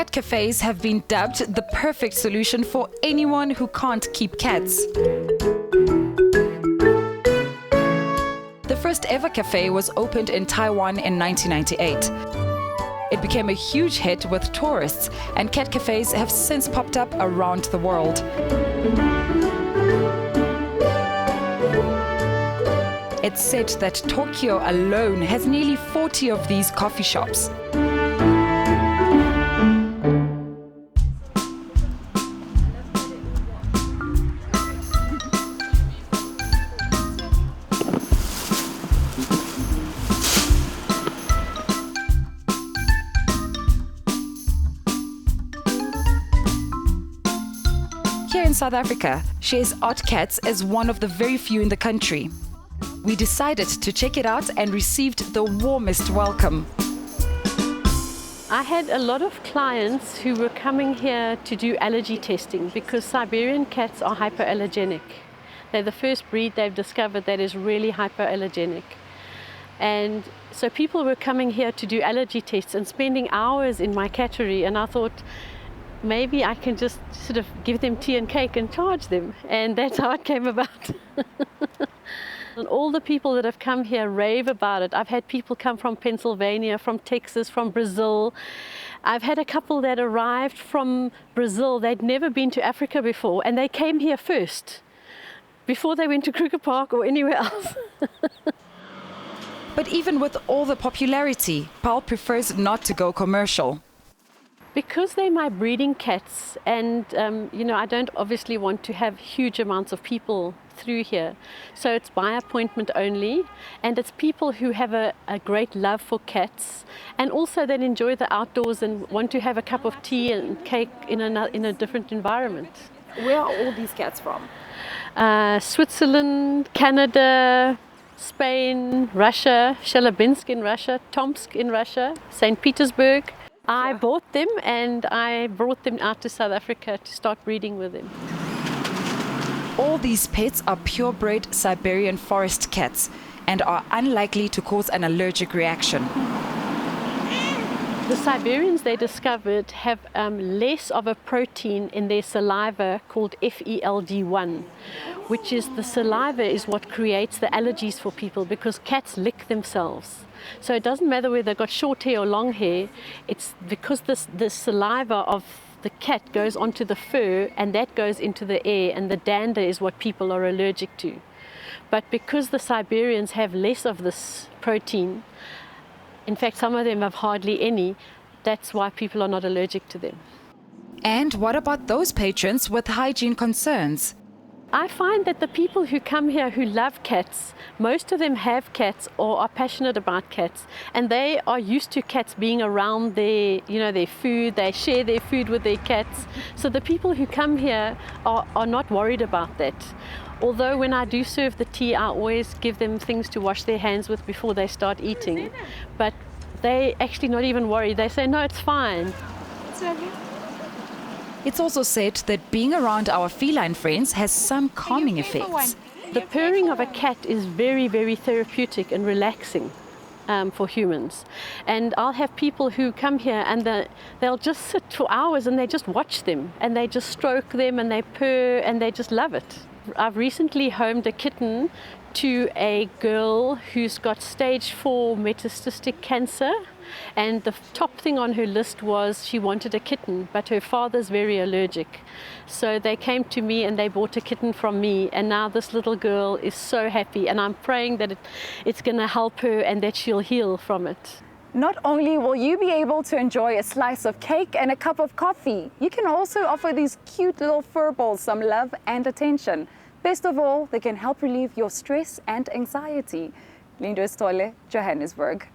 Cat cafes have been dubbed the perfect solution for anyone who can't keep cats. The first ever cafe was opened in Taiwan in 1998. It became a huge hit with tourists, and cat cafes have since popped up around the world. It's said that Tokyo alone has nearly 40 of these coffee shops. Here in South Africa, Shares Art Cats is one of the very few in the country. We decided to check it out and received the warmest welcome. I had a lot of clients who were coming here to do allergy testing because Siberian cats are hyperallergenic. They're the first breed they've discovered that is really hyperallergenic. And so people were coming here to do allergy tests and spending hours in my cattery, and I thought, maybe I can just sort of give them tea and cake and charge them. And that's how it came about. And all the people that have come here rave about it. I've had people come from Pennsylvania, from Texas, from Brazil. I've had a couple that arrived from Brazil. They'd never been to Africa before, and they came here first, before they went to Kruger Park or anywhere else. But even with all the popularity, Paul prefers not to go commercial. Because they're my breeding cats, and I don't obviously want to have huge amounts of people through here. So it's by appointment only, and it's people who have a great love for cats, and also that enjoy the outdoors and want to have a cup of tea and cake in a different environment. Where are all these cats from? Switzerland, Canada, Spain, Russia, Chelyabinsk in Russia, Tomsk in Russia, St. Petersburg. I bought them and I brought them out to South Africa to start breeding with them. All these pets are purebred Siberian forest cats and are unlikely to cause an allergic reaction. The Siberians they discovered have less of a protein in their saliva called FeLD1, which is the saliva is what creates the allergies for people because cats lick themselves. So it doesn't matter whether they've got short hair or long hair, it's because the saliva of the cat goes onto the fur and that goes into the air, and the dander is what people are allergic to. But because the Siberians have less of this protein, in fact some of them have hardly any, that's why people are not allergic to them. And what about those patrons with hygiene concerns? I find that the people who come here who love cats, most of them have cats or are passionate about cats, and they are used to cats being around their food. They share their food with their cats. So the people who come here are not worried about that. Although when I do serve the tea, I always give them things to wash their hands with before they start eating. But they actually not even worried. They say, no, it's fine. It's also said that being around our feline friends has some calming effects. The purring of a cat is very, very therapeutic and relaxing for humans. And I'll have people who come here and they'll just sit for hours and they just watch them and they just stroke them and they purr and they just love it. I've recently homed a kitten to a girl who's got stage 4 metastatic cancer, and the top thing on her list was she wanted a kitten, but her father's very allergic. So they came to me and they bought a kitten from me, and now this little girl is so happy, and I'm praying that it's going to help her and that she'll heal from it. Not only will you be able to enjoy a slice of cake and a cup of coffee, you can also offer these cute little fur balls some love and attention. Best of all, they can help relieve your stress and anxiety. Lindiwe Sithole, Johannesburg.